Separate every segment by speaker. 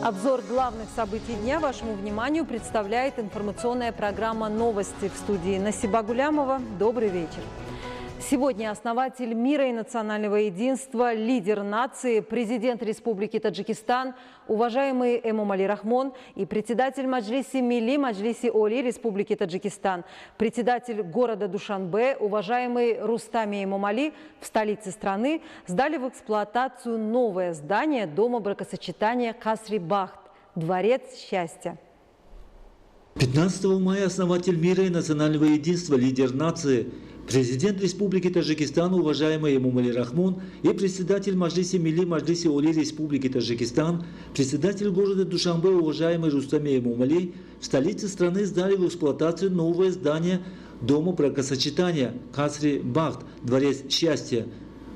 Speaker 1: Обзор главных событий дня вашему вниманию представляет информационная программа «Новости» в студии Насиба Гулямова. Добрый вечер. Сегодня основатель мира и национального единства, лидер нации, президент Республики Таджикистан, уважаемый Эмомали Рахмон и председатель Маджлиси Милли Маджлиси Оли Республики Таджикистан, председатель города Душанбе, уважаемый Рустами Эмомали в столице страны сдали в эксплуатацию новое здание Дома бракосочетания Касри-Бахт – Дворец счастья.
Speaker 2: 15 мая основатель мира и национального единства, лидер нации, президент Республики Таджикистан, уважаемый Эмомали Рахмон и председатель Маджлиси Милли Маджлиси Оли Республики Таджикистан, председатель города Душанбе, уважаемый Рустами Эмомали, в столице страны сдали в эксплуатацию новое здание Дома бракосочетания Касри-Бахт – Дворец счастья.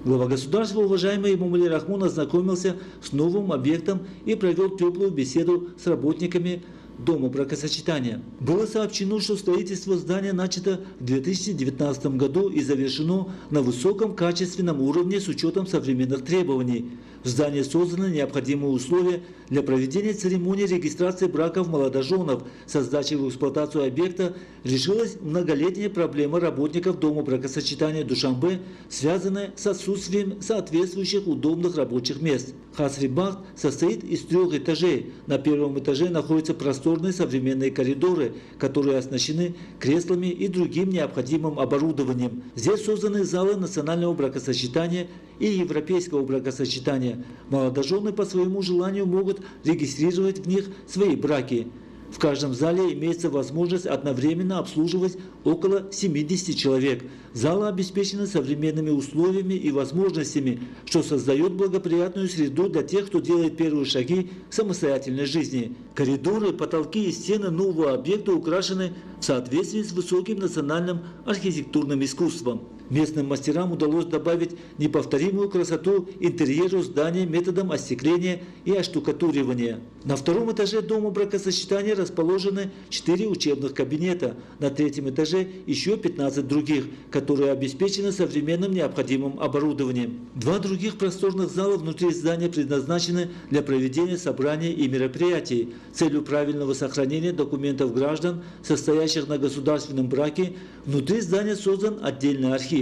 Speaker 2: Глава государства, уважаемый Эмомали Рахмон, ознакомился с новым объектом и провел теплую беседу с работниками Дома бракосочетания. Было сообщено, что строительство здания начато в 2019 году и завершено на высоком качественном уровне с учетом современных требований. В здании созданы необходимые условия для проведения церемонии регистрации браков молодоженов. Со сдачей в эксплуатацию объекта решилась многолетняя проблема работников Дома бракосочетания Душанбе, связанная с отсутствием соответствующих удобных рабочих мест. Касри-Бахт состоит из 3 этажей. На первом этаже находятся просторные современные коридоры, которые оснащены креслами и другим необходимым оборудованием. Здесь созданы залы национального бракосочетания и европейского бракосочетания. Молодожены по своему желанию могут регистрировать в них свои браки. В каждом зале имеется возможность одновременно обслуживать около 70 человек. Залы обеспечены современными условиями и возможностями, что создает благоприятную среду для тех, кто делает первые шаги к самостоятельной жизни. Коридоры, потолки и стены нового объекта украшены в соответствии с высоким национальным архитектурным искусством. Местным мастерам удалось добавить неповторимую красоту интерьеру здания методом остекления и оштукатуривания. На 2 этаже Дома бракосочетания расположены 4 учебных кабинета, на 3 этаже еще 15 других, которые обеспечены современным необходимым оборудованием. 2 других просторных зала внутри здания предназначены для проведения собраний и мероприятий. Целью правильного сохранения документов граждан, состоящих на государственном браке, внутри здания создан отдельный архив.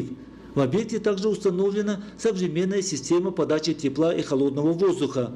Speaker 2: В объекте также установлена современная система подачи тепла и холодного воздуха.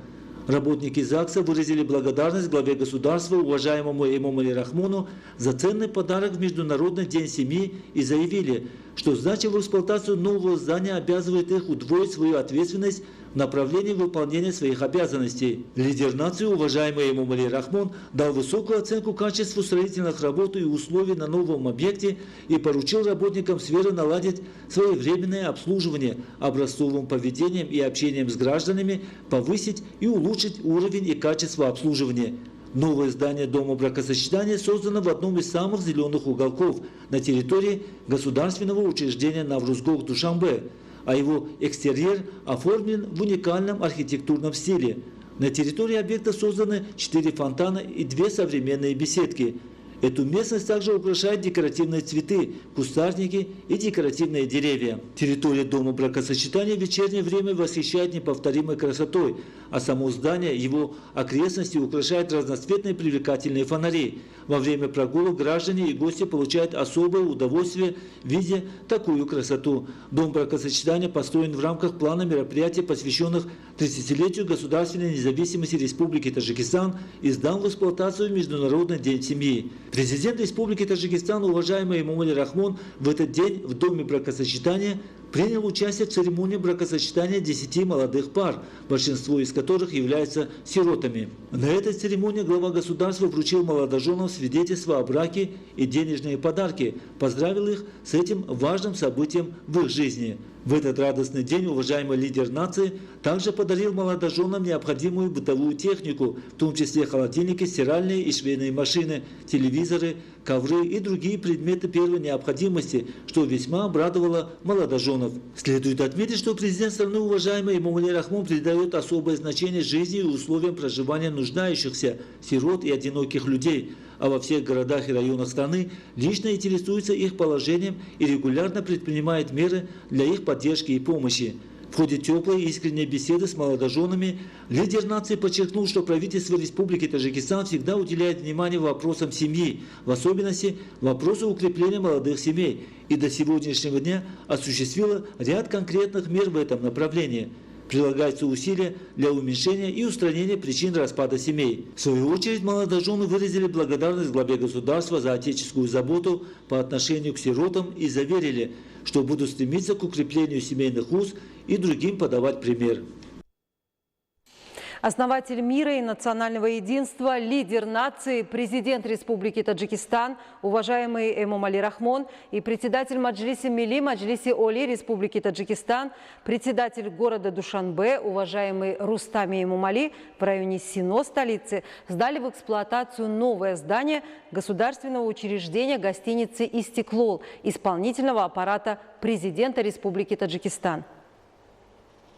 Speaker 2: Работники ЗАГСа выразили благодарность главе государства, уважаемому Эмомали Рахмону, за ценный подарок в Международный день семьи и заявили, что сдача в эксплуатацию нового здания обязывает их удвоить свою ответственность в направлении выполнения своих обязанностей. Лидер нации, уважаемый Эмомали Рахмон, дал высокую оценку качеству строительных работ и условий на новом объекте и поручил работникам сферы наладить своевременное обслуживание, образцовым поведением и общением с гражданами, повысить и улучшить уровень и качество обслуживания. Новое здание Дома бракосочетания создано в одном из самых зеленых уголков на территории государственного учреждения Наврузгох Душанбе, а его экстерьер оформлен в уникальном архитектурном стиле. На территории объекта созданы 4 фонтана и 2 современные беседки. Эту местность также украшают декоративные цветы, кустарники и декоративные деревья. Территория Дома бракосочетания в вечернее время восхищает неповторимой красотой, а само здание, его окрестности украшают разноцветные привлекательные фонари. Во время прогулок граждане и гости получают особое удовольствие, видя такую красоту. Дом бракосочетания построен в рамках плана мероприятий, посвященных 30-летию государственной независимости Республики Таджикистан, и сдан в эксплуатацию в Международный день семьи. Президент Республики Таджикистан, уважаемый Эмомали Рахмон, в этот день в Доме бракосочетания принял участие в церемонии бракосочетания 10 молодых пар, большинство из которых являются сиротами. На этой церемонии глава государства вручил молодоженам свидетельства о браке и денежные подарки, поздравил их с этим важным событием в их жизни. В этот радостный день уважаемый лидер нации также подарил молодоженам необходимую бытовую технику, в том числе холодильники, стиральные и швейные машины, телевизоры, ковры и другие предметы первой необходимости, что весьма обрадовало молодоженов. Следует отметить, что президент страны, уважаемый Эмомали Рахмон, придает особое значение жизни и условиям проживания нуждающихся, сирот и одиноких людей, а во всех городах и районах страны лично интересуется их положением и регулярно предпринимает меры для их поддержки и помощи. В ходе теплой и искренней беседы с молодоженами лидер нации подчеркнул, что правительство Республики Таджикистан всегда уделяет внимание вопросам семьи, в особенности вопросу укрепления молодых семей, и до сегодняшнего дня осуществило ряд конкретных мер в этом направлении. Прилагаются усилия для уменьшения и устранения причин распада семей. В свою очередь, молодожены выразили благодарность главе государства за отеческую заботу по отношению к сиротам и заверили, что будут стремиться к укреплению семейных уз и другим подавать пример.
Speaker 1: Основатель мира и национального единства, лидер нации, президент Республики Таджикистан, уважаемый Эмомали Рахмон, и председатель Маджлиси Милли, Маджлиси Оли Республики Таджикистан, председатель города Душанбе, уважаемый Рустами Эмомали, в районе Сино, столицы, сдали в эксплуатацию новое здание государственного учреждения гостиницы «Истеклол», исполнительного аппарата президента Республики Таджикистан.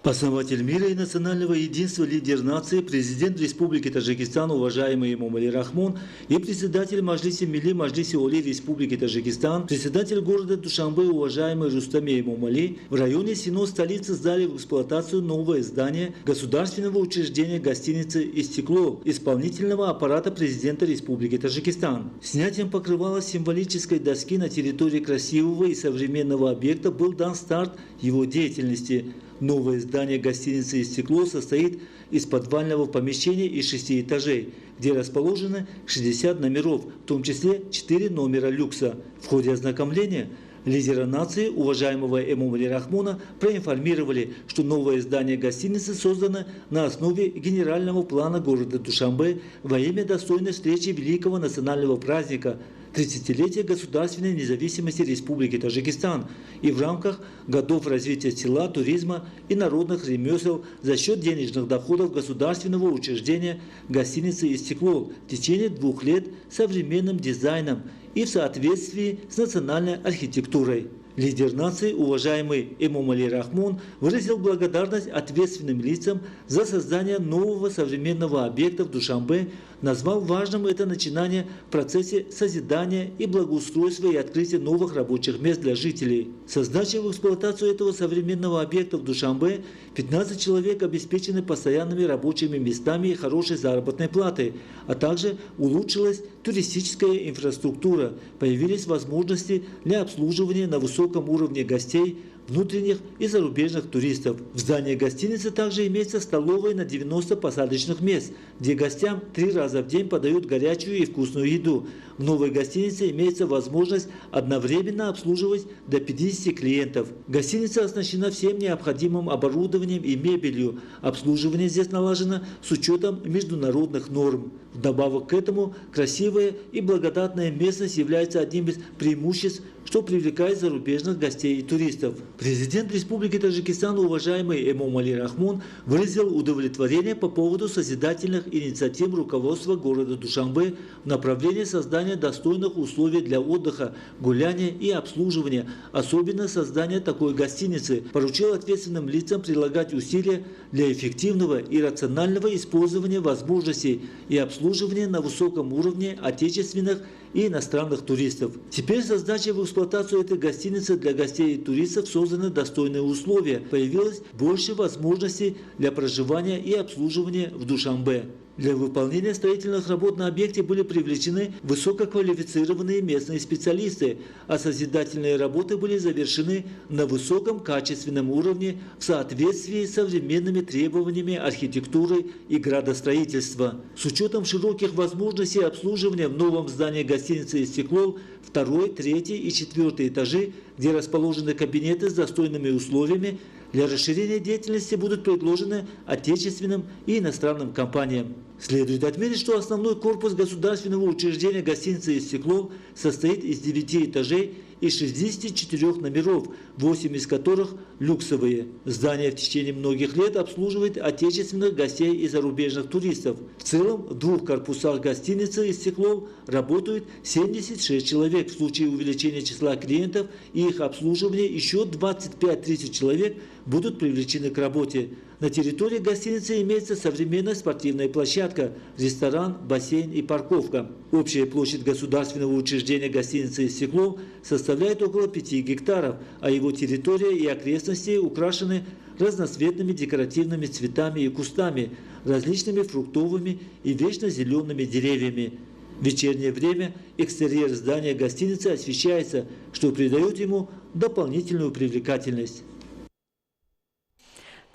Speaker 2: Основатель мира и национального единства, лидер нации, президент Республики Таджикистан, уважаемый Эмомали Рахмон, и председатель Маджлиси Милли, Маджлиси Оли Республики Таджикистан, председатель города Душанбе, уважаемый Рустами Эмомали, в районе Сино, столицы, сдали в эксплуатацию новое здание государственного учреждения гостиницы «Истеклол», исполнительного аппарата президента Республики Таджикистан. Снятием покрывала символической доски на территории красивого и современного объекта был дан старт его деятельности. Новое здание гостиницы «Истеклол» состоит из подвального помещения и 6 этажей, где расположены 60 номеров, в том числе 4 номера люкса. В ходе ознакомления лидера нации, уважаемого Эмомали Рахмона, проинформировали, что новое здание гостиницы создано на основе генерального плана города Душанбе во имя достойной встречи великого национального праздника 30-летия государственной независимости Республики Таджикистан и в рамках годов развития села, туризма и народных ремесел за счет денежных доходов государственного учреждения гостиницы «Истеклол» в течение 2 лет современным дизайном и в соответствии с национальной архитектурой. Лидер нации, уважаемый Эмомали Рахмон, выразил благодарность ответственным лицам за создание нового современного объекта в Душанбе, назвал важным это начинание в процессе созидания и благоустройства и открытия новых рабочих мест для жителей. Со сдачей в эксплуатацию этого современного объекта в Душанбе 15 человек обеспечены постоянными рабочими местами и хорошей заработной платой, а также улучшилась туристическая инфраструктура, появились возможности для обслуживания на высоком уровне гостей, внутренних и зарубежных туристов. В здании гостиницы также имеется столовая на 90 посадочных мест, где гостям 3 раза в день подают горячую и вкусную еду. В новой гостинице имеется возможность одновременно обслуживать до 50 клиентов. Гостиница оснащена всем необходимым оборудованием и мебелью. Обслуживание здесь налажено с учетом международных норм. Вдобавок к этому, красивая и благодатная местность является одним из преимуществ, что привлекает зарубежных гостей и туристов. Президент Республики Таджикистан, уважаемый Эмомали Рахмон, выразил удовлетворение по поводу созидательных инициатив руководства города Душанбе в направлении создания достойных условий для отдыха, гуляния и обслуживания, особенно создания такой гостиницы. Поручил ответственным лицам прилагать усилия для эффективного и рационального использования возможностей и обслуживания на высоком уровне отечественных и иностранных туристов. Теперь со сдачей в эксплуатацию этой гостиницы для гостей и туристов созданы достойные условия. Появилось больше возможностей для проживания и обслуживания в Душанбе. Для выполнения строительных работ на объекте были привлечены высококвалифицированные местные специалисты, а созидательные работы были завершены на высоком качественном уровне в соответствии с современными требованиями архитектуры и градостроительства. С учетом широких возможностей обслуживания в новом здании гостиницы «Истеклол» 2, 3 и 4 этажи, где расположены кабинеты с достойными условиями, для расширения деятельности будут предложены отечественным и иностранным компаниям. Следует отметить, что основной корпус государственного учреждения гостиницы «Истеклол» состоит из 9 этажей и 64 номеров, 8 из которых люксовые. Здание в течение многих лет обслуживает отечественных гостей и зарубежных туристов. В целом, в 2 корпусах гостиницы «Истеклол» работают 76 человек. В случае увеличения числа клиентов и их обслуживания еще 25-30 человек будут привлечены к работе. На территории гостиницы имеется современная спортивная площадка, ресторан, бассейн и парковка. Общая площадь государственного учреждения гостиницы «Истеклол» составляет около 5 гектаров, а его территория и окрестности украшены разноцветными декоративными цветами и кустами, различными фруктовыми и вечно зелеными деревьями. В вечернее время экстерьер здания гостиницы освещается, что придает ему дополнительную привлекательность.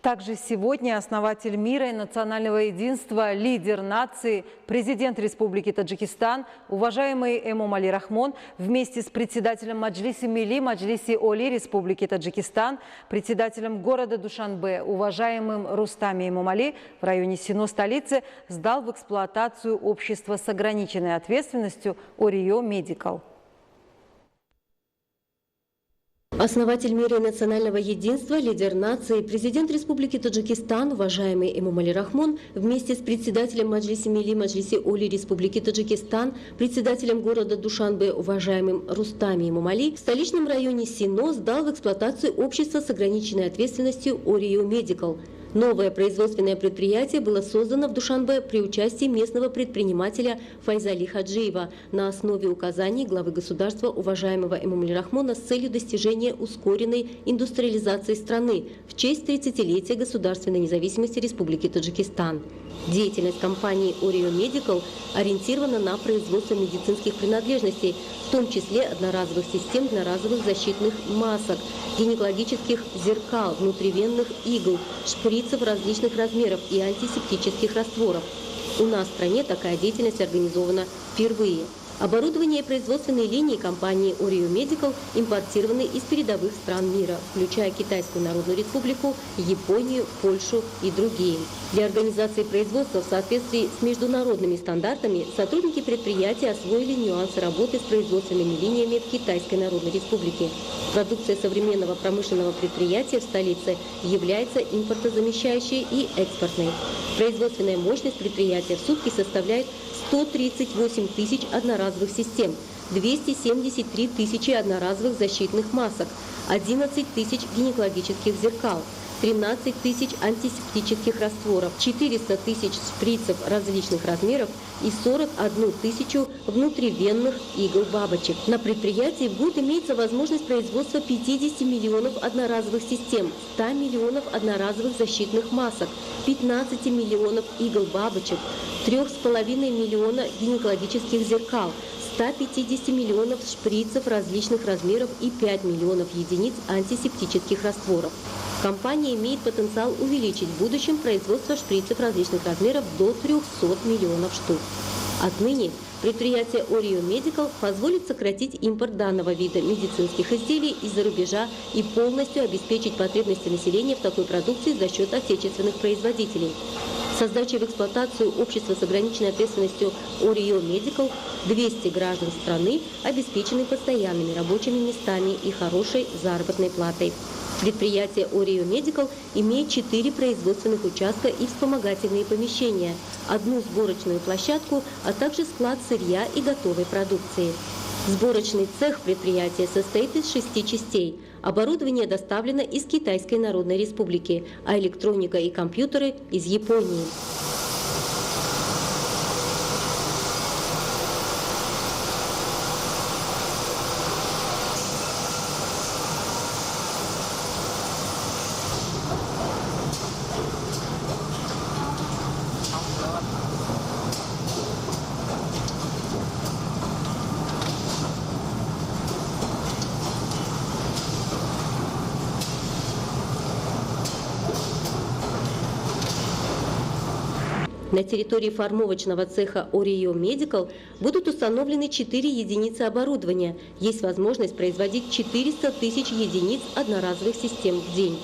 Speaker 1: Также сегодня основатель мира и национального единства, лидер нации, президент Республики Таджикистан, уважаемый Эмомали Рахмон, вместе с председателем Маджлиси Милли, Маджлиси Оли Республики Таджикистан, председателем города Душанбе, уважаемым Рустами Эмомали, в районе Сино столицы, сдал в эксплуатацию общество с ограниченной ответственностью Орио Медикал.
Speaker 3: Основатель мира и национального единства, лидер нации, президент Республики Таджикистан, уважаемый Эмомали Рахмон, вместе с председателем Маджлиси Милли, Маджлиси Оли Республики Таджикистан, председателем города Душанбе, уважаемым Рустами Эмомали, в столичном районе Сино сдал в эксплуатацию общество с ограниченной ответственностью Орио Медикал. Новое производственное предприятие было создано в Душанбе при участии местного предпринимателя Файзали Хаджиева на основе указаний главы государства уважаемого Эмомали Рахмона с целью достижения ускоренной индустриализации страны в честь 30-летия государственной независимости Республики Таджикистан. Деятельность компании Орио Медикал ориентирована на производство медицинских принадлежностей, в том числе одноразовых систем, одноразовых защитных масок, гинекологических зеркал, внутривенных игл, шприцев различных размеров и антисептических растворов. У нас в стране такая деятельность организована впервые. Оборудование и производственные линии компании Orio Medical импортированы из передовых стран мира, включая Китайскую Народную Республику, Японию, Польшу и другие. Для организации производства в соответствии с международными стандартами сотрудники предприятия освоили нюансы работы с производственными линиями в Китайской Народной Республике. Продукция современного промышленного предприятия в столице является импортозамещающей и экспортной. Производственная мощность предприятия в сутки составляет 138 тысяч одноразовых систем, 273 тысячи одноразовых защитных масок, 11 тысяч гинекологических зеркал, 13 тысяч антисептических растворов, 400 тысяч шприцев различных размеров и 41 тысячу внутривенных игл-бабочек. На предприятии в год имеется возможность производства 50 миллионов одноразовых систем, 100 миллионов одноразовых защитных масок, 15 миллионов игл-бабочек, 3,5 миллиона гинекологических зеркал, 150 миллионов шприцев различных размеров и 5 миллионов единиц антисептических растворов. Компания имеет потенциал увеличить в будущем производство шприцев различных размеров до 300 миллионов штук. Отныне предприятие Orio Medical позволит сократить импорт данного вида медицинских изделий из-за рубежа и полностью обеспечить потребности населения в такой продукции за счет отечественных производителей. Со сдачей в эксплуатацию общества с ограниченной ответственностью Orio Medical 200 граждан страны обеспечены постоянными рабочими местами и хорошей заработной платой. Предприятие Orio Medical имеет 4 производственных участка и вспомогательные помещения, 1 сборочную площадку, а также склад сырья и готовой продукции. Сборочный цех предприятия состоит из 6 частей. Оборудование доставлено из Китайской Народной Республики, а электроника и компьютеры – из Японии. На территории формовочного цеха Orio Medical будут установлены 4 единицы оборудования. Есть возможность производить 400 тысяч единиц одноразовых систем в день.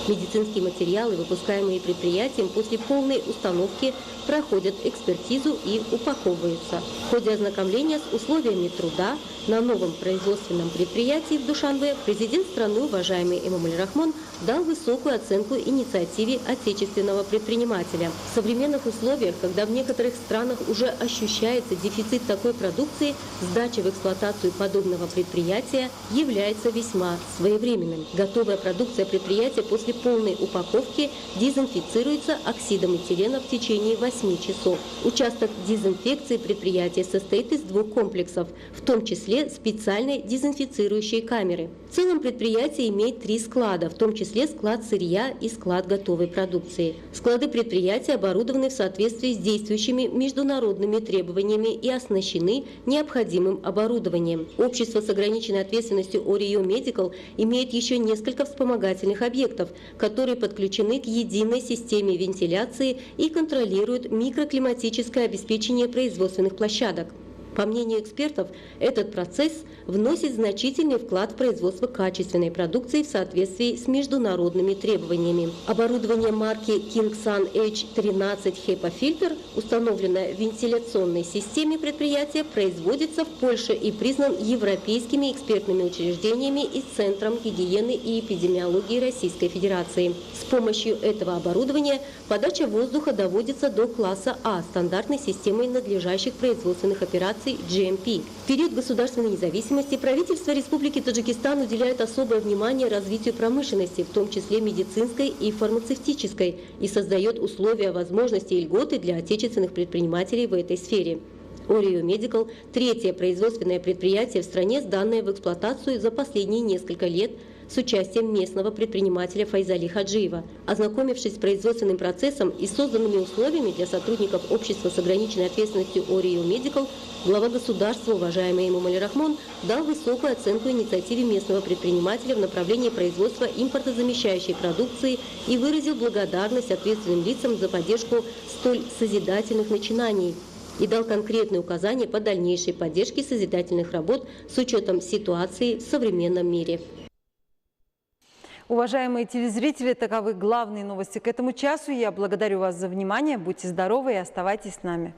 Speaker 3: Медицинские материалы, выпускаемые предприятием, после полной установки проходят экспертизу и упаковываются. В ходе ознакомления с условиями труда на новом производственном предприятии в Душанбе президент страны, уважаемый Эмомали Рахмон, дал высокую оценку инициативе отечественного предпринимателя. В современных условиях, когда в некоторых странах уже ощущается дефицит такой продукции, сдача в эксплуатацию подобного предприятия является весьма своевременным. Готовая продукция предприятия после полной упаковке дезинфицируется оксидом этилена в течение 8 часов. Участок дезинфекции предприятия состоит из 2 комплексов, в том числе специальной дезинфицирующей камеры. В целом предприятие имеет 3 склада, в том числе склад сырья и склад готовой продукции. Склады предприятия оборудованы в соответствии с действующими международными требованиями и оснащены необходимым оборудованием. Общество с ограниченной ответственностью Orio Medical имеет еще несколько вспомогательных объектов, которые подключены к единой системе вентиляции и контролируют микроклиматическое обеспечение производственных площадок. По мнению экспертов, этот процесс вносит значительный вклад в производство качественной продукции в соответствии с международными требованиями. Оборудование марки Kingsan H13 HEPA Filter, установленное в вентиляционной системе предприятия, производится в Польше и признан европейскими экспертными учреждениями и Центром гигиены и эпидемиологии Российской Федерации. С помощью этого оборудования подача воздуха доводится до класса А стандартной системой надлежащих производственных операций GMP. В период государственной независимости правительство Республики Таджикистан уделяет особое внимание развитию промышленности, в том числе медицинской и фармацевтической, и создает условия, возможности и льготы для отечественных предпринимателей в этой сфере. Orio Medical – 3-е производственное предприятие в стране, сданное в эксплуатацию за последние несколько лет с участием местного предпринимателя Файзали Хаджиева. Ознакомившись с производственным процессом и созданными условиями для сотрудников общества с ограниченной ответственностью Orio Medical, глава государства, уважаемый Эмомали Рахмон, дал высокую оценку инициативе местного предпринимателя в направлении производства импортозамещающей продукции и выразил благодарность ответственным лицам за поддержку столь созидательных начинаний и дал конкретные указания по дальнейшей поддержке созидательных работ с учетом ситуации в современном мире.
Speaker 1: Уважаемые телезрители, таковы главные новости к этому часу. Я благодарю вас за внимание. Будьте здоровы и оставайтесь с нами.